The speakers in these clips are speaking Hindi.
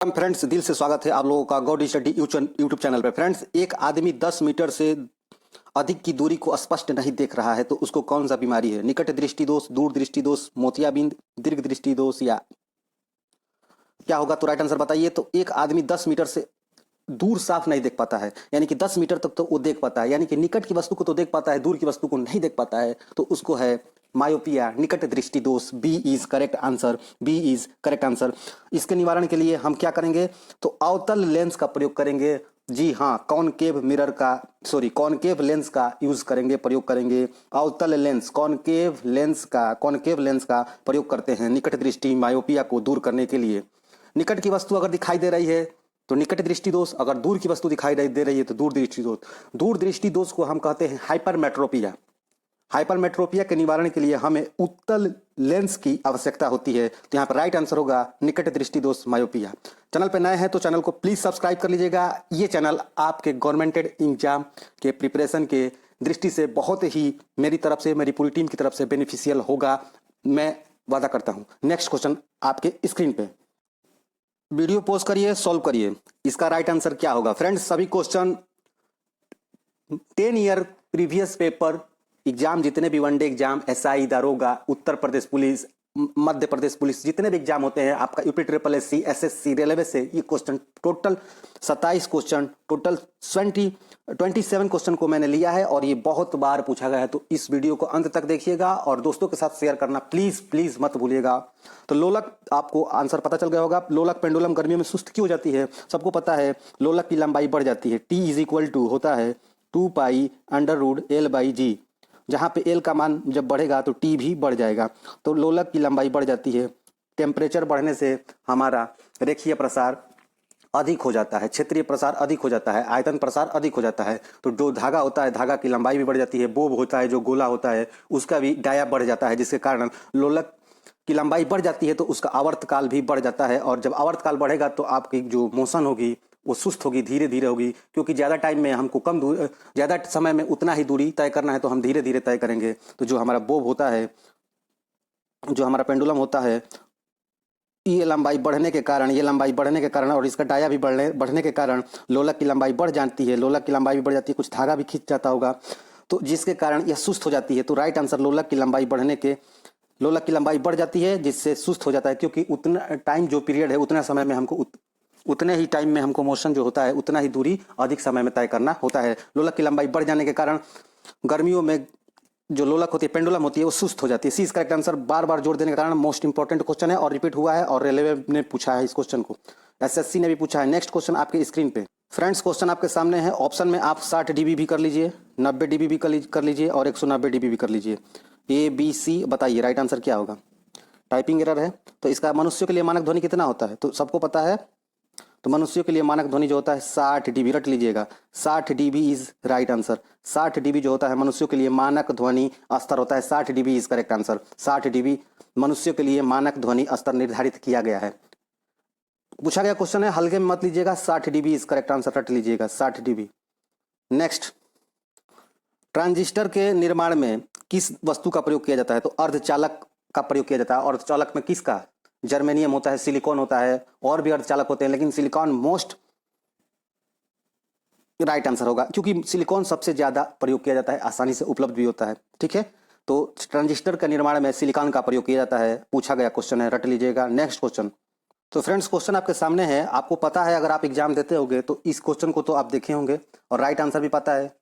फ्रेंड्स, दिल से स्वागत है आप लोगों का गॉड स्टडी यूट्यूब चैनल पे। फ्रेंड्स, एक आदमी 10 मीटर से अधिक की दूरी को स्पष्ट नहीं देख रहा है तो उसको कौन सा बीमारी है? निकट दृष्टि दोष, दूर दृष्टि दोष, मोतियाबिंद, दीर्घ दृष्टि दोष या क्या होगा? तो राइट आंसर बताइए। तो एक आदमी 10 मीटर से दूर साफ नहीं देख पाता है, यानी कि 10 मीटर तक तो वो देख पाता है, यानी कि निकट की वस्तु को तो देख पाता है, दूर की वस्तु को नहीं देख पाता है, तो उसको है मायोपिया, निकट दृष्टि दोष। B is correct answer, B is correct answer. इसके निवारण के लिए हम क्या करेंगे? तो अवतल लेंस का प्रयोग करेंगे। जी हाँ, कॉनकेव लेंस का यूज करेंगे, प्रयोग करेंगे। अवतल लेंस, कॉनकेव लेंस का प्रयोग करते हैं निकट दृष्टि मायोपिया को दूर करने के लिए। निकट की वस्तु अगर दिखाई दे रही है तो निकट दृष्टि दोष, अगर दूर की वस्तु दिखाई दे रही है तो दूर दृष्टि दोष। दूर दृष्टि दोष को हम कहते हैं हाइपरमेट्रोपिया। हाइपरमेट्रोपिया के निवारण के लिए हमें उत्तल लेंस की आवश्यकता होती है, तो यहाँ पर राइट आंसर होगा निकट दृष्टि दोष मायोपिया। चैनल पर नए हैं तो चैनल को प्लीज सब्सक्राइब कर लीजिएगा। ये चैनल आपके गवर्नमेंटेड एग्जाम के प्रिपरेशन के दृष्टि से बहुत ही मेरी तरफ से, मेरी पूरी टीम की तरफ से बेनिफिशियल होगा, मैं वादा करता हूँ। नेक्स्ट क्वेश्चन आपके स्क्रीन पे, वीडियो पॉज करिए, सॉल्व करिए। इसका राइट आंसर क्या होगा? फ्रेंड्स, सभी question 10 year previous paper exam, जितने भी वनडे एग्जाम, एसआई, दारोगा, उत्तर प्रदेश पुलिस, मध्य प्रदेश पुलिस, जितने भी एग्जाम होते हैं, आपका UP triple SC, SSC, railway से, ये question total 27 question, total 27 question को मैंने लिया है और ये बहुत बार पूछा गया है। तो इस वीडियो को अंत तक देखिएगा और दोस्तों के साथ शेयर करना प्लीज प्लीज मत भूलिएगा। तो लोलक, आपको आंसर पता चल गया होगा। लोलक पेंडुलम गर्मियों में सुस्त क्यों हो जाती है? सबको पता है, लोलक की लंबाई बढ़ जाती है। टी इज इक्वल टू होता है 2 pi under root L by g. जहाँ पे एल का मान जब बढ़ेगा तो टी भी बढ़ जाएगा, तो लोलक की लंबाई बढ़ जाती है। टेम्परेचर बढ़ने से हमारा रेखीय प्रसार अधिक हो जाता है, क्षेत्रीय प्रसार अधिक हो जाता है, आयतन प्रसार अधिक हो जाता है। तो जो धागा होता है, धागा की लंबाई भी बढ़ जाती है। बोब होता है, जो गोला होता है, उसका भी डाया बढ़ जाता है, जिसके कारण लोलक की लंबाई बढ़ जाती है तो उसका आवर्तकाल भी बढ़ जाता है। और जब आवर्तकाल बढ़ेगा तो आपकी जो मोशन होगी वो सुस्त होगी, धीरे धीरे होगी, क्योंकि ज़्यादा टाइम में हमको ज़्यादा समय में उतना ही दूरी तय करना है, तो हम धीरे धीरे तय करेंगे। तो जो हमारा बोब होता है, जो हमारा पेंडुलम होता है, ये लंबाई बढ़ने के कारण और इसका डाया भी बढ़ने के कारण लोलक की लंबाई बढ़ जाती है। लोलक की लंबाई भी बढ़ जाती है, कुछ धागा भी खींच जाता होगा, तो जिसके कारण यह सुस्त हो जाती है। तो राइट आंसर लोलक की लंबाई बढ़ जाती है, जिससे सुस्त हो जाता है, क्योंकि उतना टाइम जो पीरियड है, उतना समय में हमको उतने ही टाइम में हमको मोशन जो होता है, उतना ही दूरी अधिक समय में तय करना होता है। लोलक की लंबाई बढ़ जाने के कारण गर्मियों में जो लोलक होती है, पेंडुलम होती है, वो सुस्त हो जाती है। सी इज करेक्ट आंसर। बार बार जोड़ देने के कारण मोस्ट इंपॉर्टेंट क्वेश्चन है और रिपीट हुआ है, और रेलवे ने पूछा है इस क्वेश्चन को, एसएससी ने भी पूछा है। नेक्स्ट क्वेश्चन आपके स्क्रीन पे। फ्रेंड्स, क्वेश्चन आपके सामने है। ऑप्शन में आप 60 dB भी कर लीजिए, 90 dB भी कर लीजिए और 190 dB भी कर लीजिए। ए बी सी बताइए राइट आंसर क्या होगा? टाइपिंग एरर है, तो इसका मनुष्यों के लिए मानक ध्वनि कितना होता है? तो सबको पता है, तो मनुष्यों के लिए मानक ध्वनि जो होता है 60 dB, रट लीजिएगा, 60 dB is right answer. 60 dB जो होता है मनुष्यों के लिए मानक ध्वनि स्तर होता है, 60 dB is correct answer. 60 dB मनुष्यों के लिए मानक ध्वनि स्तर निर्धारित किया गया है। पूछा गया क्वेश्चन है, हल्के में मत लीजिएगा। 60 dB इज करेक्ट आंसर, रट लीजिएगा 60 dB। नेक्स्ट, ट्रांजिस्टर के निर्माण में किस वस्तु का प्रयोग किया जाता है? तो अर्धचालक का प्रयोग किया जाता है। अर्धचालक में किसका? जर्मेनियम होता है, सिलिकॉन होता है, और भी अर्धचालक होते हैं, लेकिन सिलिकॉन मोस्ट राइट आंसर होगा, क्योंकि सिलिकॉन सबसे ज्यादा प्रयोग किया जाता है, आसानी से उपलब्ध भी होता है। ठीक है, तो ट्रांजिस्टर का निर्माण में सिलिकॉन का प्रयोग किया जाता है। पूछा गया क्वेश्चन है, रट लीजिएगा। Next question. तो फ्रेंड्स, क्वेश्चन आपके सामने है। आपको पता है, अगर आप एग्जाम देते होंगे तो इस क्वेश्चन को तो आप देखे होंगे और राइट आंसर भी पता है।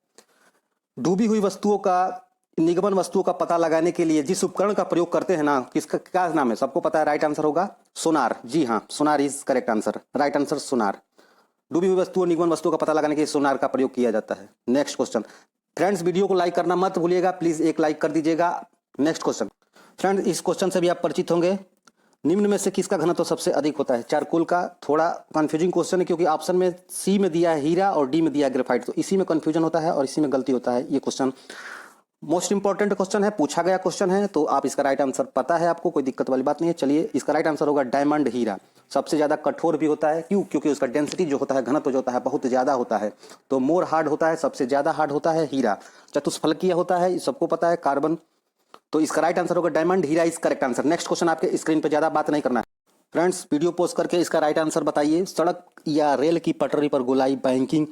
डूबी हुई वस्तुओं का, निगमन वस्तुओं का पता लगाने के लिए जिस उपकरण का प्रयोग करते हैं ना, किसका क्या नाम है? सबको पता है, राइट आंसर होगा सोनार। जी हाँ, sonar is correct answer, right answer sonar. डूबी हुई वस्तुओं, निगमन वस्तुओं का पता लगाने के लिए सोनार का प्रयोग किया जाता है। Next question. फ्रेंड्स, वीडियो को लाइक करना मत भूलिएगा, प्लीज एक लाइक कर दीजिएगा। Next question. फ्रेंड्स, इस क्वेश्चन से भी आप परिचित होंगे। निम्न में से किसका घनत्व सबसे अधिक होता है? चारकोल का। थोड़ा कंफ्यूजिंग क्वेश्चन है, क्योंकि ऑप्शन में सी में दिया है हीरा और डी में दिया है ग्रेफाइट, तो इसी में कंफ्यूजन होता है और इसी में गलती होता है। ये क्वेश्चन मोस्ट इंपॉर्टेंट क्वेश्चन है, पूछा गया क्वेश्चन है, तो आप इसका राइट आंसर पता है, आपको कोई दिक्कत वाली बात नहीं है। चलिए, इसका राइट आंसर होगा डायमंड हीरा। सबसे ज्यादा कठोर भी होता है, क्यों? क्योंकि उसका डेंसिटी जो होता है, घनत्व जो होता है, बहुत ज्यादा होता है। तो मोर हार्ड होता है, सबसे ज्यादा हार्ड होता है हीरा। चतुष्फलकीय होता है, सबको पता है, कार्बन। तो इसका राइट आंसर होगा डायमंड हीरा is correct answer. Next question आपके स्क्रीन पे, ज्यादा बात नहीं करना है। फ्रेंड्स वीडियो पोस्ट करके इसका राइट आंसर बताइए। सड़क या रेल की पटरी पर गोलाई बैंकिंग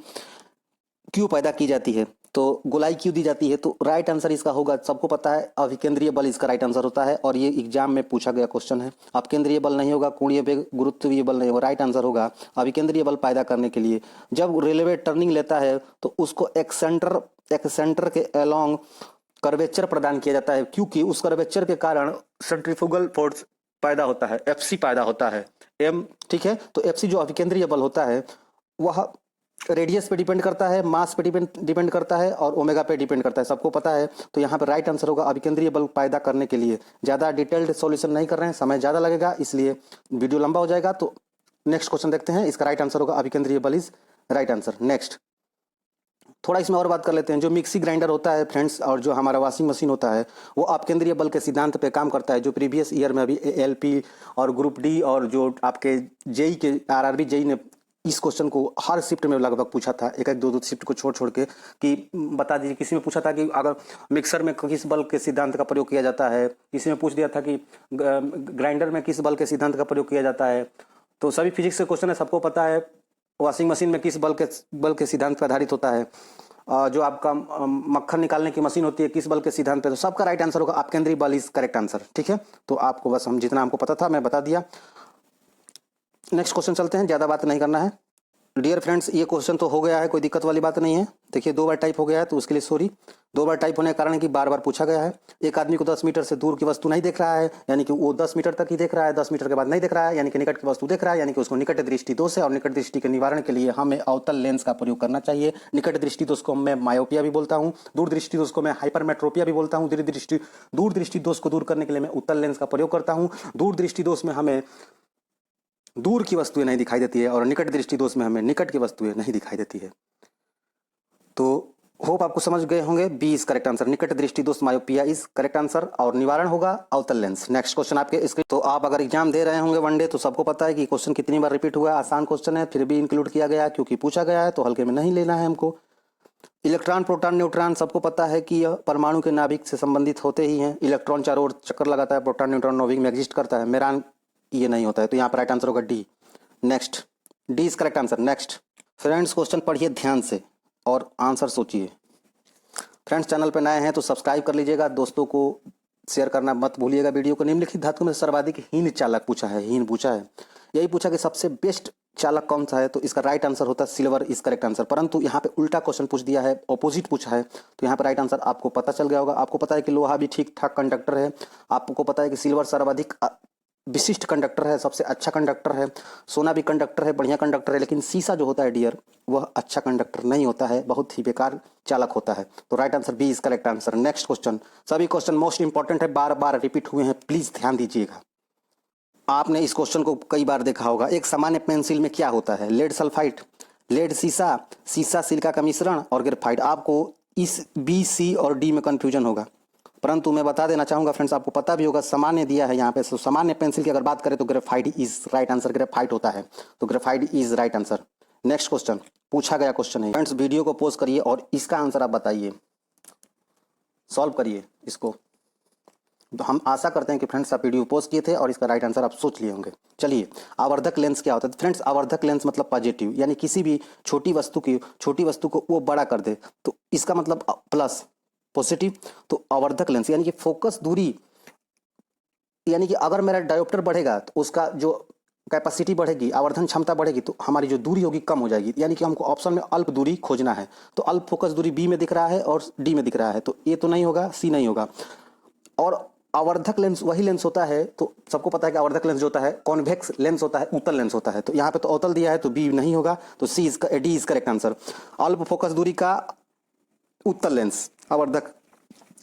क्यों पैदा की जाती है? तो गोलाई क्यों दी जाती है? तो राइट आंसर इसका होगा, सबको पता है, अभिकेंद्रीय बल इसका राइट आंसर होता है और ये एग्जाम में पूछा गया क्वेश्चन है। अभिकेंद्रीय बल नहीं होगा, कोणीय वेग गुरुत्वीय बल नहीं होगा, राइट आंसर होगा अभिकेंद्रीय बल पैदा करने के लिए। जब रेलवे टर्निंग लेता है तो उसको एक सेंटर के अलोंग कर्वेचर प्रदान किया जाता है, क्योंकि उस कर्वेचर के कारण सेंट्रीफ्यूगल फोर्स पैदा होता है, एफसी पैदा होता है, एम, ठीक है। तो एफसी जो अभिकेंद्रीय बल होता है वह रेडियस पे डिपेंड करता है, मास पे डिपेंड करता है और ओमेगा पे डिपेंड करता है, सबको पता है। तो यहाँ पे राइट आंसर होगा अभिकेंद्रीय बल पैदा करने के लिए। ज़्यादा डिटेल्ड सॉल्यूशन नहीं कर रहे हैं, समय ज़्यादा लगेगा, इसलिए वीडियो लंबा हो जाएगा। तो नेक्स्ट क्वेश्चन देखते हैं, इसका राइट आंसर होगा अभिकेंद्रीय बल इज राइट आंसर। नेक्स्ट थोड़ा इसमें और बात कर लेते हैं। जो मिक्सी ग्राइंडर होता है फ्रेंड्स और जो हमारा वॉशिंग मशीन होता है वो अपकेंद्रीय बल के सिद्धांत पे काम करता है, जो प्रीवियस ईयर में अभी एलपी और ग्रुप डी और जो आपके जेई के आरआरबी जेई ने इस क्वेश्चन को हर शिफ्ट में लगभग पूछा था, एक एक दो शिफ्ट को छोड़ के, कि बता दीजिए। किसी में पूछा था कि अगर मिक्सर में किस बल के सिद्धांत का प्रयोग किया जाता है, किसी में पूछ दिया था कि ग्राइंडर में किस बल के सिद्धांत का प्रयोग किया जाता है। तो सभी फिजिक्स के क्वेश्चन है, सबको पता है। वॉशिंग मशीन में किस बल के सिद्धांत पर आधारित होता है, जो आपका मक्खन निकालने की मशीन होती है किस बल के सिद्धांत पे। तो सबका राइट आंसर होगा अपकेंद्रीय बल इज करेक्ट आंसर, ठीक है। तो आपको बस हम जितना हमको पता था मैं बता दिया। नेक्स्ट क्वेश्चन चलते हैं, ज़्यादा बात नहीं करना है। डियर फ्रेंड्स ये क्वेश्चन तो हो गया है, कोई दिक्कत वाली बात नहीं है। देखिए 2 बार टाइप हो गया है तो उसके लिए सॉरी। 2 बार टाइप होने के कारण कि बार बार पूछा गया है। एक आदमी को 10 मीटर से दूर की वस्तु नहीं देख रहा है, यानी कि वो 10 मीटर तक ही देख रहा है, 10 मीटर के बाद नहीं देख रहा है, यानी कि निकट की वस्तु देख रहा है, यानी कि उसको निकट दृष्टि दोष है। और निकट दृष्टि के निवारण के लिए हमें अवतल लेंस का प्रयोग करना चाहिए। निकट दृष्टि दोष को मैं मायोपिया भी बोलता हूँ, दूर दृष्टि दोष को मैं हाइपरमेट्रोपिया भी बोलता हूँ। दूर दृष्टि दोष को दूर करने के लिए मैं उत्तल लेंस का प्रयोग करता हूँ। दूर दृष्टि दोष में हमें दूर की वस्तुएं नहीं दिखाई देती है और निकट दृष्टि दोष में हमें निकट की वस्तुएं नहीं दिखाई देती है। तो होप आपको समझ गए होंगे, बी इज करेक्ट आंसर। निकट दृष्टि दोष मायोपिया इज करेक्ट आंसर और निवारण होगा अवतल लेंस। नेक्स्ट क्वेश्चन आपके स्क्रीन। तो आप अगर एग्जाम दे रहे होंगे वनडे तो सबको पता है कि क्वेश्चन कितनी बार रिपीट हुआ है। आसान क्वेश्चन है फिर भी इंक्लूड किया गया क्योंकि पूछा गया है, तो हल्के में नहीं लेना है हमको। इलेक्ट्रॉन प्रोटॉन न्यूट्रॉन सबको पता है कि यह परमाणु के नाभिक से संबंधित होते ही हैं। इलेक्ट्रॉन चारों ओर चक्कर लगाता है, प्रोटॉन न्यूट्रॉन नाभिक में एग्जिस्ट करता है। मेरान ये नहीं होता है, तो यहाँ पर राइट आंसर होगा D. Next D is correct answer. Next friends question पढ़िए ध्यान से और आंसर सोचिए। फ्रेंड्स चैनल पर नए हैं तो सब्सक्राइब कर लीजिएगा, दोस्तों को शेयर करना मत भूलिएगा वीडियो को। निम्नलिखित धातु में सर्वाधिक हीन चालक पूछा है, हीन पूछा है, यही पूछा कि सबसे बेस्ट चालक कौन सा है, तो इसका राइट आंसर होता है सिल्वर इज करेक्ट आंसर। परंतु यहाँ पे उल्टा क्वेश्चन पूछ दिया है, ऑपोजिट पूछा है, तो यहाँ पे राइट आंसर आपको पता चल गया होगा। आपको पता है कि लोहा भी ठीक ठाक कंडक्टर है, आपको पता है कि सिल्वर सर्वाधिक विशिष्ट कंडक्टर है, सबसे अच्छा कंडक्टर है। सोना भी कंडक्टर है, बढ़िया कंडक्टर है, लेकिन शीशा जो होता है डियर वह अच्छा कंडक्टर नहीं होता है, बहुत ही बेकार चालक होता है। तो right answer B is correct answer. Next question, सभी क्वेश्चन मोस्ट इंपॉर्टेंट है, बार बार रिपीट हुए हैं, प्लीज ध्यान दीजिएगा। आपने इस क्वेश्चन को कई बार देखा होगा। एक सामान्य पेंसिल में क्या होता है? लेड सल्फाइड, लेड शीशा, शीशा सिलिका का मिश्रण और ग्रेफाइट। आपको इस बी सी और डी में कंफ्यूजन होगा, परंतु मैं बता देना चाहूंगा फ्रेंड्स, आपको पता भी होगा सामान्य दिया है यहाँ पे। तो सामान्य पेंसिल की अगर बात करें तो graphite is right answer, graphite होता है, तो graphite is right answer. Next question पूछा गया क्वेश्चन है फ्रेंड्स, वीडियो को पॉज करिए और इसका आंसर आप बताइए, सॉल्व करिए इसको। तो हम आशा करते हैं कि फ्रेंड्स आप वीडियो पोस्ट किए थे और इसका राइट आंसर आप सोच लिए होंगे। चलिए, आवर्धक लेंस क्या होता है फ्रेंड्स? आवर्धक लेंस मतलब पॉजिटिव, यानी किसी भी छोटी वस्तु को वो बड़ा कर दे, तो इसका मतलब प्लस पॉजिटिव। तो आवर्धक लेंस यानी कि फोकस दूरी, यानी कि अगर मेरा डायोप्टर बढ़ेगा तो उसका जो कैपेसिटी बढ़ेगी, आवर्धन क्षमता बढ़ेगी, तो हमारी जो दूरी होगी कम हो जाएगी। यानी कि हमको ऑप्शन में अल्प दूरी खोजना है, तो अल्प फोकस दूरी बी में दिख रहा है और डी में दिख रहा है, तो ए तो नहीं होगा, सी नहीं होगा। और आवर्धक लेंस वही लेंस होता है, तो सबको पता है कि आवर्धक लेंस जो होता है कॉन्वेक्स लेंस होता है, उत्तल लेंस होता है। तो यहाँ पे तो अवतल दिया है तो बी नहीं होगा, तो C is D is correct answer. अल्प फोकस दूरी का उत्तल लेंस आवर्धक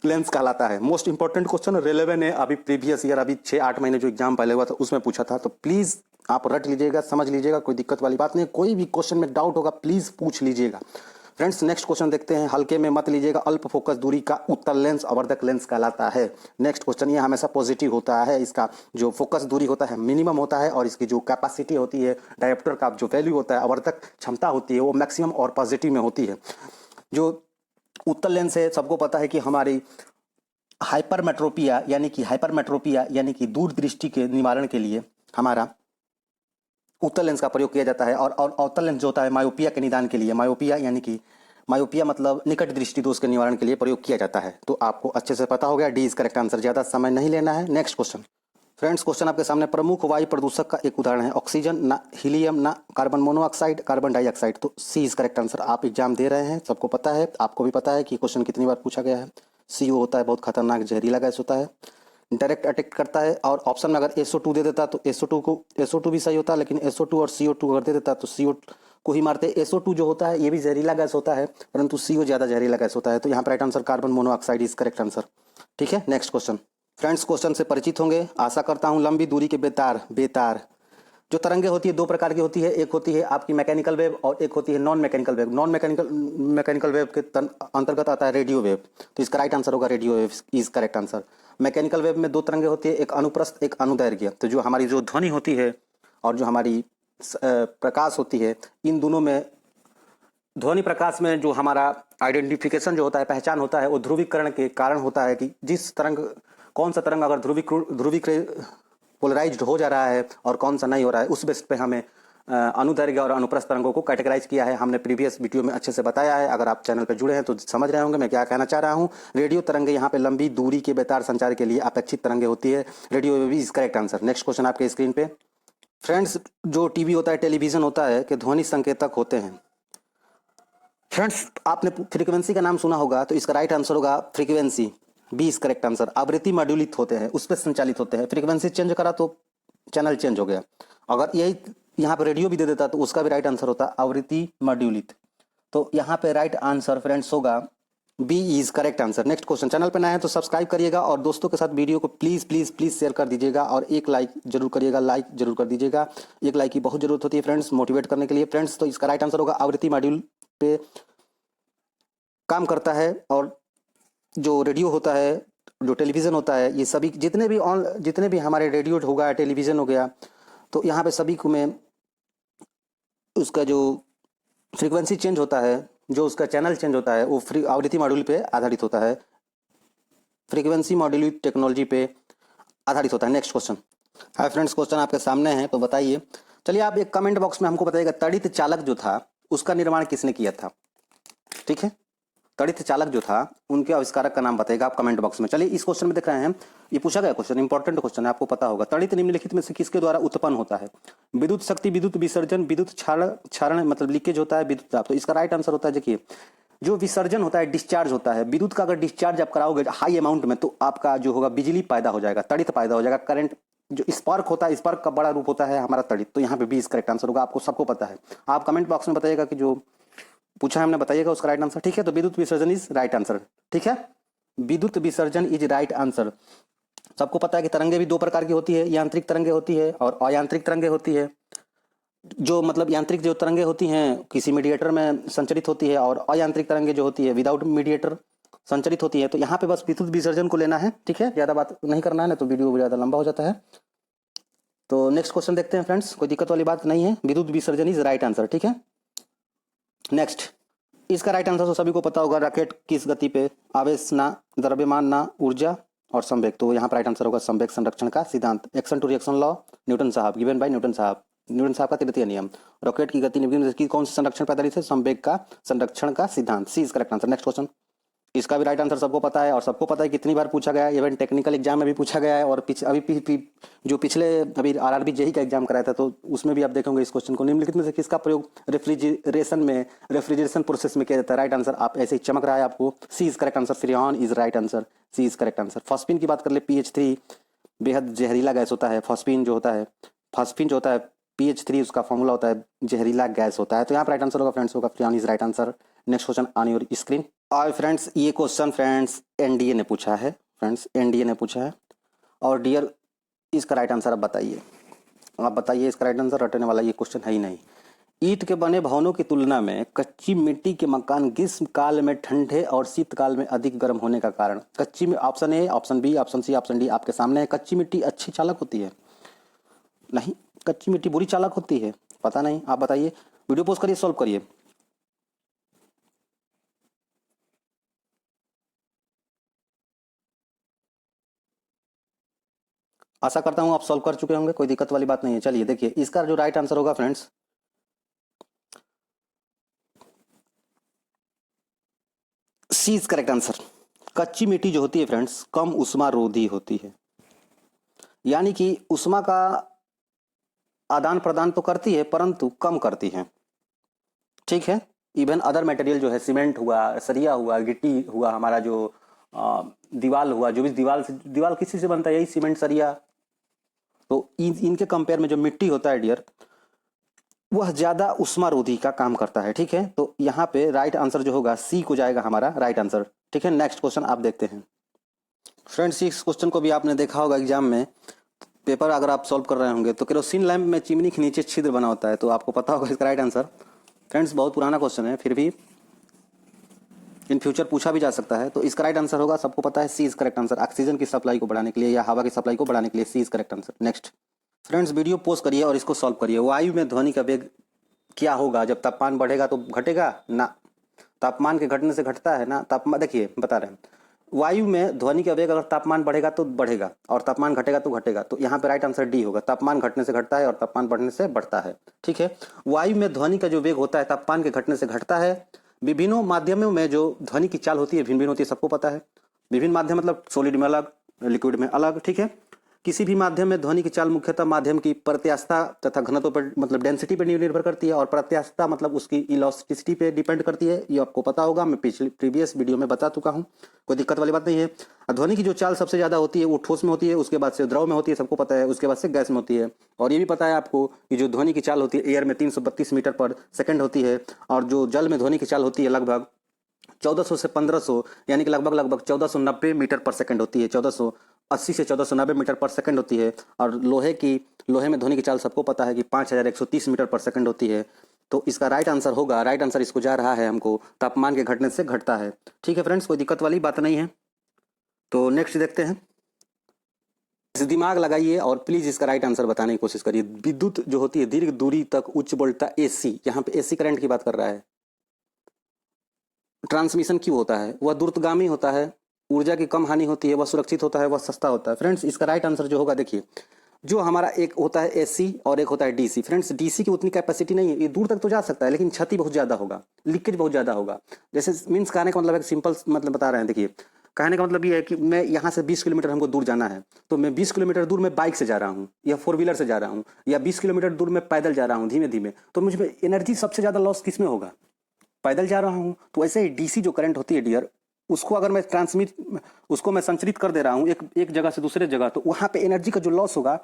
लेंस कहलाता है। मोस्ट इंपॉर्टेंट क्वेश्चन रेलवे ने अभी प्रीवियस ईयर, अभी 6-8 महीने जो एग्जाम पहले हुआ था उसमें पूछा था, तो प्लीज आप रट लीजिएगा, समझ लीजिएगा, कोई दिक्कत वाली बात नहीं। कोई भी क्वेश्चन में डाउट होगा प्लीज पूछ लीजिएगा। फ्रेंड्स नेक्स्ट क्वेश्चन देखते हैं, हल्के में मत लीजिएगा। अल्प फोकस दूरी का उत्तल लेंस आवर्धक लेंस कहलाता है। नेक्स्ट क्वेश्चन, ये हमेशा पॉजिटिव होता है, इसका जो फोकस दूरी होता है मिनिमम होता है और इसकी जो कैपेसिटी होती है, डायोप्टर का जो वैल्यू होता है, आवर्धक क्षमता होती है, वो मैक्सिमम और पॉजिटिव में होती है। जो उत्तल लेंस है सबको पता है कि हमारी हाइपरमेट्रोपिया यानी कि दूर दृष्टि के निवारण के लिए हमारा उत्तल लेंस का प्रयोग किया जाता है। और अवतल लेंस जो होता है मायोपिया के निदान के लिए, मायोपिया यानी कि मायोपिया मतलब निकट दृष्टि दोष के निवारण के लिए प्रयोग किया जाता है। तो आपको अच्छे से पता हो गया, डी इज करेक्ट आंसर। ज़्यादा समय नहीं लेना है। नेक्स्ट क्वेश्चन फ्रेंड्स, क्वेश्चन आपके सामने, प्रमुख वायु प्रदूषक का एक उदाहरण है ऑक्सीजन, ना हीलियम, ना कार्बन मोनोऑक्साइड, कार्बन डाइऑक्साइड। तो सी इज करेक्ट आंसर। आप एग्जाम दे रहे हैं, सबको पता है, आपको भी पता है कि क्वेश्चन कितनी बार पूछा गया है। CO होता है बहुत खतरनाक जहरीला गैस होता है, डायरेक्ट अटैक करता है। और ऑप्शन में अगर SO2 दे देता तो SO2 भी सही होता है, लेकिन SO2 और CO2 अगर दे देता तो CO को ही मारते। SO2 जो होता है ये भी जहरीला गैस होता है, परंतु CO ज़्यादा जहरीला गैस होता है। तो यहाँ पर right answer carbon monoxide is correct answer. ठीक है, नेक्स्ट क्वेश्चन फ्रेंड्स, क्वेश्चन से परिचित होंगे आशा करता हूँ। लंबी दूरी के बेतार जो तरंगे होती है दो प्रकार की होती है, एक होती है आपकी मैकेनिकल वेव और एक होती है non mechanical wave. Non mechanical wave के अंतर्गत आता है रेडियो वेव। तो इसका राइट आंसर होगा radio wave is correct answer. Mechanical wave में दो तरंगे होती है, एक अनुप्रस्थ एक अनुदैर्घ्य। तो जो हमारी जो ध्वनि होती है और जो हमारी प्रकाश होती है, इन दोनों में ध्वनि प्रकाश में जो हमारा आइडेंटिफिकेशन जो होता है, पहचान होता है, वो ध्रुवीकरण के कारण होता है कि जिस तरंग कौन सा तरंग अगर ध्रुवीकृत पोलराइज्ड हो जा रहा है और कौन सा नहीं हो रहा है, उस बेस पे हमें अनुदैर्घ्य और अनुप्रस्थ तरंगों को कैटेगराइज किया है। हमने प्रीवियस वीडियो में अच्छे से बताया है, अगर आप चैनल पर जुड़े हैं तो समझ रहे होंगे मैं क्या कहना चाह रहा हूँ। रेडियो तरंगे यहाँ पे लंबी दूरी के बेतार संचार के लिए अपेक्षित तरंगे होती है। Radio wave is correct answer. Next question आपके स्क्रीन पे फ्रेंड्स, जो टीवी होता है, टेलीविजन होता है कि ध्वनि संकेतक होते हैं। फ्रेंड्स, आपने फ्रीक्वेंसी का नाम सुना होगा, तो इसका राइट आंसर होगा frequency, B is correct answer. आवृत्ति मॉड्यूलित होते हैं, उस पर संचालित होते हैं। फ्रीक्वेंसी चेंज करा तो चैनल चेंज हो गया। अगर यही यहाँ पे रेडियो भी दे देता तो उसका भी राइट आंसर होता आवृत्ति मॉड्यूलित। तो यहाँ पे राइट आंसर फ्रेंड्स होगा B is correct answer. Next question, channel पर नए हैं तो सब्सक्राइब करिएगा और दोस्तों के साथ वीडियो को प्लीज़ प्लीज़ प्लीज़ शेयर कर दीजिएगा और एक लाइक जरूर करिएगा, लाइक जरूर कर दीजिएगा। एक लाइक की बहुत जरूरत होती है फ्रेंड्स मोटिवेट करने के लिए फ्रेंड्स। तो इसका राइट आंसर होगा आवृत्ति मॉड्यूल पे काम करता है। और जो रेडियो होता है, जो टेलीविज़न होता है, ये सभी जितने भी हमारे रेडियो होगा, टेलीविज़न हो गया, तो यहाँ पे सभी को में उसका जो फ्रीक्वेंसी चेंज होता है, जो उसका चैनल चेंज होता है, वो आवृत्ति मॉड्यूल पे आधारित होता है, फ्रीक्वेंसी मॉड्यूलेट टेक्नोलॉजी पे आधारित होता है। Next question. Hi friends, question आपके सामने है, तो बताइए। चलिए आप एक कमेंट बॉक्स में हमको बताइएगा, तड़ित चालक जो था उसका निर्माण किसने किया था। ठीक है, तड़ित चालक जो था उनके आविष्कारक का नाम बताइएगा आप कमेंट बॉक्स में। चलिए इस क्वेश्चन में देख रहे हैं, ये पूछा गया क्वेश्चन, इंपॉर्टेंट क्वेश्चन है, आपको पता होगा। तड़ित निम्नलिखित में से किसके द्वारा उत्पन्न होता है। विद्युत शक्ति, विद्युत विसर्जन, विद्युत क्षरण मतलब लीकेज होता है, विद्युत दाब। तो इसका राइट आंसर होता है, देखिए जो विसर्जन होता है, डिस्चार्ज होता है। विद्युत का अगर डिस्चार्ज आप कराओगे हाई अमाउंट में, तो आपका जो होगा बिजली पैदा हो जाएगा, तड़ित पैदा हो जाएगा, करंट। जो स्पार्क होता है, स्पार्क का बड़ा रूप होता है हमारा तड़ित। तो यहाँ पे बी इज करेक्ट आंसर होगा, आपको सबको पता है। आप कमेंट बॉक्स में बताइएगा कि जो पूछा है हमने, बताइएगा उसका राइट आंसर। ठीक है, तो विद्युत विसर्जन इज राइट आंसर। ठीक है, विद्युत विसर्जन इज राइट आंसर। सबको पता है कि तरंगे भी दो प्रकार की होती है, यांत्रिक तरंगे होती है और अयांत्रिक तरंगे होती है। जो मतलब यांत्रिक जो तरंगे होती हैं किसी मीडिएटर में संचरित होती है, और अयांत्रिक तरंगे जो होती है विदाउट मीडिएटर संचरित होती है। तो यहाँ पे बस विद्युत विसर्जन को लेना है। ठीक है, ज़्यादा बात नहीं करना है, ना तो वीडियो ज़्यादा लंबा हो जाता है। तो नेक्स्ट क्वेश्चन देखते हैं फ्रेंड्स, कोई दिक्कत वाली बात नहीं है, विद्युत विसर्जन इज राइट आंसर। ठीक है, नेक्स्ट, इसका राइट आंसर तो सभी को पता होगा, रॉकेट किस गति पे, आवेश ना, द्रव्यमान ना, ऊर्जा और संवेग। तो यहाँ पर राइट आंसर होगा संवेग संरक्षण का सिद्धांत, action to reaction law, Newton साहब, गिवन बाय न्यूटन साहब। न्यूटन साहब का तृतीय नियम। रॉकेट की गति निम्न की कौन सा संरक्षण पे आधारित है, संवेग का संरक्षण का सिद्धांत। C is correct answer. Next question, इसका भी राइट आंसर सबको पता है, और सबको पता है कितनी बार पूछा गया है, इवन टेक्निकल एग्जाम में भी पूछा गया है, और जो पिछले अभी आरआरबी जेई का एग्जाम कराया था, तो उसमें भी आप देखेंगे इस क्वेश्चन को, निम्नलिखित में से किसका प्रयोग रेफ्रिजरेशन प्रोसेस में किया जाता है। राइट आंसर, आप ऐसे ही चमक रहा है आपको, C is correct answer, freon is right answer, C is correct answer. Phosphine की बात कर ले, PH3 बेहद जहरीला गैस होता है। फॉस्फिन जो होता है PH3 उसका फॉर्मूला होता है, जहरीला गैस होता है। तो यहाँ पर राइट आंसर होगा फ्रेंड्स, होगा freon is right answer. Next question on your screen. और फ्रेंड्स ये क्वेश्चन फ्रेंड्स एनडीए ने पूछा है, और डियर इसका राइट आंसर आप बताइए, इसका राइट आंसर, रटने वाला ये क्वेश्चन है ही नहीं। ईंट के बने भवनों की तुलना में कच्ची मिट्टी के मकान ग्रीष्म काल में ठंडे और शीतकाल में अधिक गर्म होने का कारण। कच्ची में option A, option B, option C, option D आपके सामने है। कच्ची मिट्टी अच्छी चालक होती है? नहीं, कच्ची मिट्टी बुरी चालक होती है? पता नहीं, आप बताइए। वीडियो पोस्ट करिए, सॉल्व करिए। आशा करता हूँ आप सॉल्व कर चुके होंगे, कोई दिक्कत वाली बात नहीं है। चलिए देखिए, इसका जो राइट आंसर होगा friends, C is correct answer. कच्ची मिट्टी जो होती है फ्रेंड्स, कम उष्मा रोधी होती है, यानी कि उष्मा का आदान प्रदान तो करती है परंतु कम करती है, ठीक है। इवन अदर मटेरियल जो है, सीमेंट हुआ, सरिया हुआ, गिट्टी हुआ, हमारा जो दीवार हुआ, जो भी दीवार किसी से बनता है, यही सीमेंट सरिया। तो इनके कंपेयर में जो मिट्टी होता है डियर, वह ज्यादा उष्मारोधी का काम करता है, ठीक है। तो यहाँ पे राइट आंसर जो होगा सी को जाएगा हमारा राइट आंसर, ठीक है। नेक्स्ट क्वेश्चन आप देखते हैं फ्रेंड्स। इस क्वेश्चन को भी आपने देखा होगा एग्जाम में, पेपर अगर आप सॉल्व कर रहे होंगे तो केरोसिन लैंप में चिमनी के नीचे छिद्र बना होता है, तो आपको पता होगा इसका राइट आंसर। फ्रेंड्स बहुत पुराना क्वेश्चन है, फिर भी इन फ्यूचर पूछा भी जा सकता है। तो इसका राइट आंसर होगा, सबको पता है, सी इज करेक्ट आंसर। ऑक्सीजन की सप्लाई को बढ़ाने के लिए या हवा की सप्लाई को बढ़ाने के लिए C is correct answer. Next friends, video pause करिए और इसको सॉल्व करिए। वायु में ध्वनि का वेग क्या होगा जब तापमान बढ़ेगा तो घटेगा ना, तापमान के घटने से घटता है ना। तापमान देखिए बता रहे हैं, वायु में ध्वनि का वेग अगर तापमान बढ़ेगा तो बढ़ेगा और तापमान घटेगा तो घटेगा। तो यहाँ पे राइट आंसर डी होगा, तापमान घटने से घटता है और तापमान बढ़ने से बढ़ता है, ठीक है। वायु में ध्वनि का जो वेग होता है तापमान के घटने से घटता है। विभिन्न माध्यमों में जो ध्वनि की चाल होती है भिन्न भिन्न होती है, सबको पता है। विभिन्न माध्यम मतलब सॉलिड में अलग, लिक्विड में अलग, ठीक है। किसी भी माध्यम में ध्वनि की चाल मुख्यतः माध्यम की प्रत्यास्थता तथा घनत्व पर मतलब डेंसिटी पर निर्भर करती है, और प्रत्यास्थता मतलब उसकी इलास्टिसिटी पे डिपेंड करती है। ये आपको पता होगा, मैं पिछले प्रीवियस वीडियो में बता चुका हूँ, कोई दिक्कत वाली बात नहीं है। ध्वनि की जो चाल सबसे ज्यादा होती है वो ठोस में होती है, उसके बाद से द्रव में होती है, सबको पता है, उसके बाद से गैस में होती है। और ये भी पता है आपको कि जो ध्वनि की चाल होती है एयर में 332 मीटर पर सेकेंड होती है, और जो जल में ध्वनि की चाल होती है लगभग 1400 से 1500 यानी कि लगभग 1490 मीटर पर सेकंड होती है। 1480 से 1490 मीटर पर सेकंड होती है। और लोहे में ध्वनि की चाल सबको पता है कि 5130 मीटर पर सेकंड होती है। तो इसका राइट आंसर होगा, राइट आंसर इसको जा रहा है हमको, तापमान के घटने से घटता है, ठीक है फ्रेंड्स, कोई दिक्कत वाली बात नहीं है। तो नेक्स्ट देखते हैं। दिमाग लगाइए और प्लीज इसका राइट आंसर बताने की कोशिश करिए। विद्युत जो होती है दीर्घ दूरी तक उच्च वोल्टता एसी, यहाँ पे एसी करंट की बात कर रहा है। ट्रांसमिशन क्यों होता है? वह द्रुतगामी होता है, ऊर्जा की कम हानि होती है, वह सुरक्षित होता है, वह सस्ता होता है। फ्रेंड्स इसका राइट आंसर जो होगा, देखिए जो हमारा एक होता है एसी और एक होता है डीसी। फ्रेंड्स डीसी की उतनी कैपेसिटी नहीं है, ये दूर तक तो जा सकता है लेकिन क्षति बहुत ज़्यादा होगा, लीकेज बहुत ज़्यादा होगा। जैसे मीन्स कहने का मतलब एक सिंपल मतलब बता रहे हैं, देखिए कहने का मतलब ये है कि मैं यहाँ से 20 किलोमीटर हमको दूर जाना है, तो मैं 20 किलोमीटर दूर मैं बाइक से जा रहा हूँ या 4 व्हीलर से जा रहा हूँ, या 20 किलोमीटर दूर मैं पैदल जा रहा हूँ धीमे धीमे, तो मुझे एनर्जी सबसे ज़्यादा लॉस किस में होगा? पैदल जा रहा हूँ। तो ऐसे ही डीसी जो करंट होती है डियर, उसको अगर मैं उसको मैं संचरित कर दे रहा हूँ एक जगह से दूसरे जगह, तो वहाँ पे एनर्जी का जो लॉस होगा,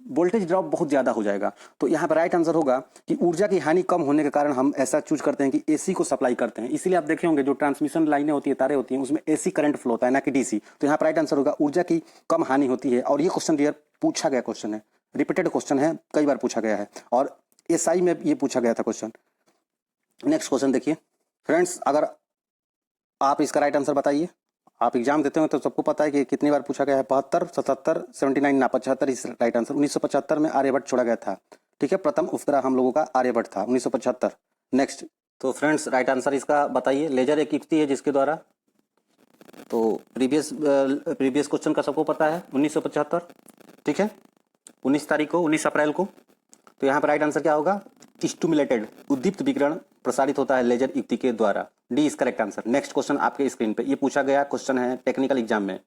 वोल्टेज ड्रॉप बहुत ज़्यादा हो जाएगा। तो यहाँ पर राइट आंसर होगा कि ऊर्जा की हानि कम होने के कारण हम ऐसा चूज करते हैं कि एसी को सप्लाई करते हैं। इसीलिए आप देखे होंगे जो ट्रांसमिशन लाइनें होती है, तारे होती हैं, उसमें एसी करंट फ्लो होता है, ना कि डीसी। तो यहाँ पर राइट आंसर होगा ऊर्जा की कम हानि होती है। और ये क्वेश्चन डियर पूछा गया क्वेश्चन है, रिपीटेड क्वेश्चन है, कई बार पूछा गया है, और एसआई में ये पूछा गया था क्वेश्चन। नेक्स्ट क्वेश्चन देखिए फ्रेंड्स, अगर आप इसका राइट आंसर बताइए। आप एग्जाम देते हो तो सबको पता है कि कितनी बार पूछा गया है, 72, 77, 79 ना 75 इस राइट आंसर। 1975 में आर्यभट्ट छोड़ा गया था, ठीक है। प्रथम उपग्रह हम लोगों का आर्यभट्ट था 1975। नेक्स्ट, तो फ्रेंड्स राइट आंसर इसका बताइए। लेजर एक युक्ति है जिसके द्वारा, तो प्रीवियस क्वेश्चन का सबको पता है 1975, ठीक है, 19 तारीख को, 19 अप्रैल को। तो यहाँ पर राइट आंसर क्या होगा? स्टिमुलेटेड, उद्दीप्त विकिरण प्रसारित होता है लेजर युक्ति के द्वारा। D is correct answer. Next question आपके स्क्रीन पे, ये पूछा गया क्वेश्चन है टेक्निकल एग्जाम में।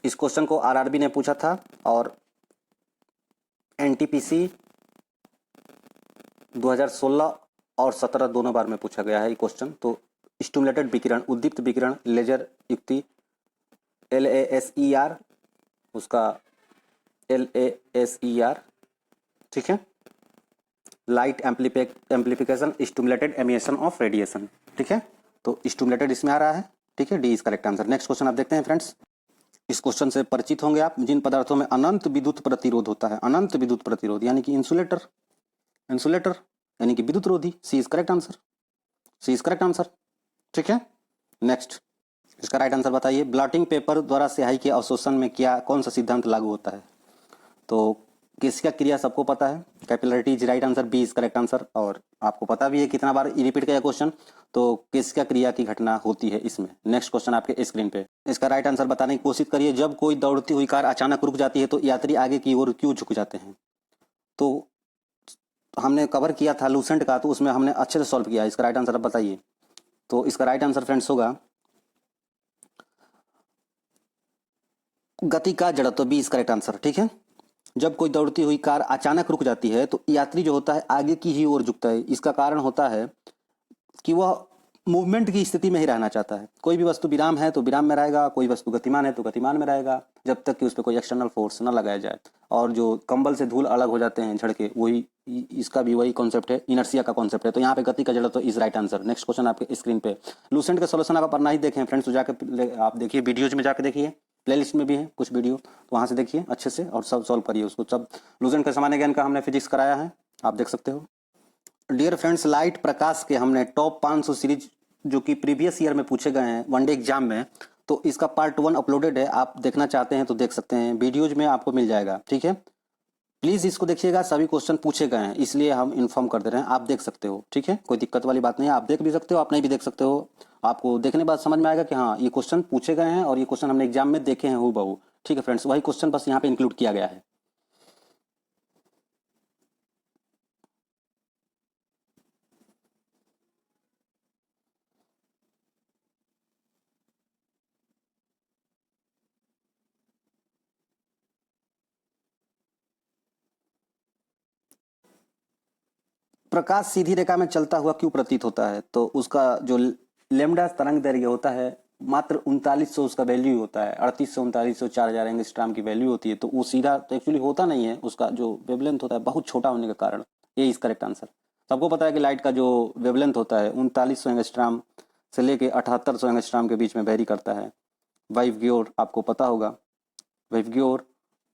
इस क्वेश्चन को आरआरबी ने पूछा था और एनटीपीसी 2016 और 17 दोनों बार में पूछा गया है ये क्वेश्चन। तो स्टिमुलेटेड विकिरण, उद्दीप्त विकिरण लेजर युक्ति, LASER, उसका LASER, ठीक है, light amplification stimulated emission of radiation, ठीक है। तो स्टिमुलेटेड इसमें आ रहा है, ठीक है, D is correct answer. Next question आप देखते हैं फ्रेंड्स। इस क्वेश्चन से परिचित होंगे आप। जिन पदार्थों में अनंत विद्युत प्रतिरोध होता है, अनंत विद्युत प्रतिरोध यानी कि इंसुलेटर, इंसुलेटर यानी कि विद्युत रोधी, C is correct answer, C is correct answer, ठीक है। नेक्स्ट, इसका राइट आंसर बताइए। ब्लॉटिंग पेपर द्वारा स्याही के अवशोषण में क्या कौन सा सिद्धांत लागू होता है? तो केशिका क्रिया सबको पता है, capillarity is right answer, B is correct answer. और आपको पता भी है कितना बार रिपीट किया क्वेश्चन, तो किसका क्रिया की घटना होती है इसमें। नेक्स्ट क्वेश्चन आपके स्क्रीन पे, इसका राइट आंसर बताने की कोशिश करिए। जब कोई दौड़ती हुई कार अचानक रुक जाती है तो यात्री आगे की ओर क्यों झुक जाते हैं? तो हमने कवर किया था लूसेंट का, तो उसमें हमने अच्छे से सॉल्व किया। इसका राइट आंसर आप बताइए। तो इसका राइट आंसर फ्रेंड्स होगा गति का जड़त्व, बी इज करेक्ट आंसर। ठीक है, जब कोई दौड़ती हुई कार अचानक रुक जाती है तो यात्री जो होता है आगे की ही ओर झुकता है। इसका कारण होता है कि वह मूवमेंट की स्थिति में ही रहना चाहता है। कोई भी वस्तु विराम है तो विराम में रहेगा, कोई वस्तु गतिमान है तो गतिमान में रहेगा, जब तक कि उस पर कोई एक्सटर्नल फोर्स न लगाया जाए। और जो कंबल से धूल अलग हो जाते हैं झड़के, वही इसका भी वही कॉन्सेप्ट है, इनर्सिया का कॉन्सेप्ट है। तो यहाँ पे गति का जड़त्व is right answer. Next question आपके स्क्रीन पे, लूसेंट का सोल्यूशन आप पढ़ना ही देखें फ्रेंड्स, तो जाकर आप देखिए, वीडियोज में जाकर देखिए, प्लेलिस्ट में भी है कुछ वीडियो, तो वहाँ से देखिए अच्छे से और सब सॉल्व करिए उसको। सब लूसेंट के सामान्य ज्ञान का हमने फिजिक्स कराया है, आप देख सकते हो। डियर फ्रेंड्स, लाइट प्रकाश के हमने टॉप 500 सीरीज जो कि प्रीवियस ईयर में पूछे गए हैं वनडे एग्जाम में, तो इसका पार्ट 1 अपलोडेड है। आप देखना चाहते हैं तो देख सकते हैं, वीडियोज में आपको मिल जाएगा। ठीक है, प्लीज़ इसको देखिएगा, सभी क्वेश्चन पूछे गए हैं इसलिए हम इन्फॉर्म कर दे रहे हैं, आप देख सकते हो। ठीक है, कोई दिक्कत वाली बात नहीं है, आप देख भी सकते हो, आप नहीं भी देख सकते हो। आपको देखने के बाद समझ में आएगा कि हाँ ये क्वेश्चन पूछे गए हैं और ये क्वेश्चन हमने एग्जाम में देखे हैं हूबहू। ठीक है फ्रेंड्स, वही क्वेश्चन बस यहाँ पे इंक्लूड किया गया है। प्रकाश सीधी रेखा में चलता हुआ क्यों प्रतीत होता है? तो उसका जो लेमडा तरंग दैर्घ्य होता है मात्र 3900 उसका वैल्यू होता है, 3800 3900 4000 एंगस्ट्रॉम की वैल्यू होती है। तो वो सीधा तो एक्चुअली होता नहीं है, उसका जो वेवलेंथ होता है बहुत छोटा होने के कारण, ये इस करेक्ट आंसर। सबको पता है कि लाइट का जो वेवलेंथ होता है 3900 एंगस्ट्रॉम से लेके 7800 एंगस्ट्रॉम के बीच में वेरी करता है। वाइवग्योर आपको पता होगा, वाइवग्योर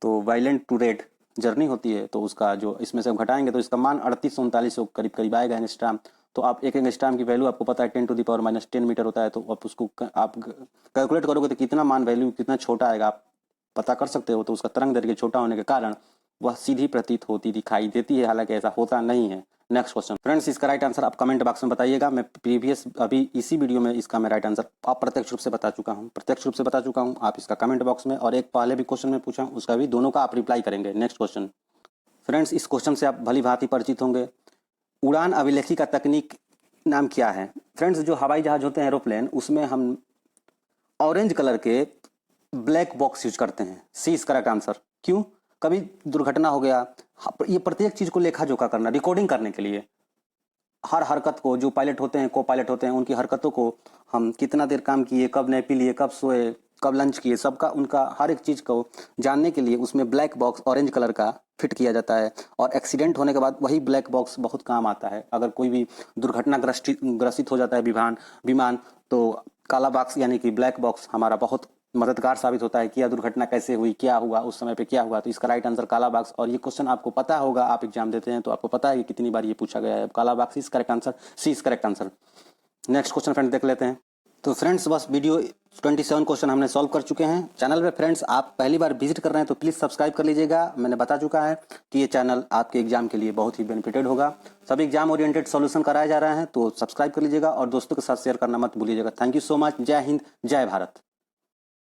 तो वायलेंट टू रेड जर्नी होती है, तो उसका जो इसमें से घटाएंगे तो इसका मान 3839 करीब करीब आएगा एंगस्ट्रॉम। तो आप एक एंगस्ट्रॉम की वैल्यू आपको पता है 10⁻⁻10 मीटर होता है, तो आप उसको आप कैलकुलेट करोगे तो कितना मान वैल्यू कितना छोटा आएगा आप पता कर सकते हो। तो उसका तरंग दैर्घ्य छोटा होने के कारण वह सीधी प्रतीत होती दिखाई देती है, हालांकि ऐसा होता नहीं है। नेक्स्ट क्वेश्चन फ्रेंड्स, इसका राइट आंसर आप कमेंट बॉक्स में बताइएगा। मैं प्रीवियस अभी इसी वीडियो में इसका मैं राइट आंसर आप प्रत्यक्ष रूप से बता चुका हूँ, आप इसका कमेंट बॉक्स में, और एक पहले भी क्वेश्चन में पूछा उसका भी, दोनों का आप रिप्लाई करेंगे। नेक्स्ट क्वेश्चन फ्रेंड्स, इस क्वेश्चन से आप भली भांति परिचित होंगे। उड़ान अभिलेखी का तकनीक नाम क्या है? फ्रेंड्स, जो हवाई जहाज होते हैं एरोप्लेन, उसमें हम ऑरेंज कलर के ब्लैक बॉक्स यूज करते हैं, सी इज करेक्ट आंसर। क्यों? कभी दुर्घटना हो गया, ये प्रत्येक चीज को लेखा जोखा करना, रिकॉर्डिंग करने के लिए, हर हरकत को, जो पायलट होते हैं को पायलट होते हैं उनकी हरकतों को, हम कितना देर काम किए, कब नैपी लिए, कब सोए, कब लंच किए, सबका उनका हर एक चीज़ को जानने के लिए उसमें ब्लैक बॉक्स ऑरेंज कलर का फिट किया जाता है। और एक्सीडेंट होने के बाद वही ब्लैक बॉक्स बहुत काम आता है। अगर कोई भी दुर्घटना ग्रसित हो जाता है विमान, तो काला बॉक्स यानी कि ब्लैक बॉक्स हमारा बहुत मददगार साबित होता है कि यह दुर्घटना कैसे हुई, क्या हुआ, उस समय पे क्या हुआ। तो इसका राइट आंसर काला बॉक्स। और ये क्वेश्चन आपको पता होगा, आप एग्जाम देते हैं तो आपको पता है कि कितनी बार ये पूछा गया है। काला box is correct answer, C is correct answer. Next question friends देख लेते हैं। तो फ्रेंड्स, बस वीडियो 27 क्वेश्चन हमने सॉल्व कर चुके हैं। चैनल पे फ्रेंड्स आप पहली बार विजिट कर रहे हैं तो प्लीज़ सब्सक्राइब कर लीजिएगा। मैंने बता चुका है कि ये चैनल आपके एग्जाम के लिए बहुत ही बेनिफिटेड होगा। सभी एग्जाम ओरिएंटेड सॉल्यूशन कराए जा रहे हैं, तो सब्सक्राइब कर लीजिएगा और दोस्तों के साथ शेयर करना मत भूलिएगा। Thank you so much. जय हिंद, जय भारत।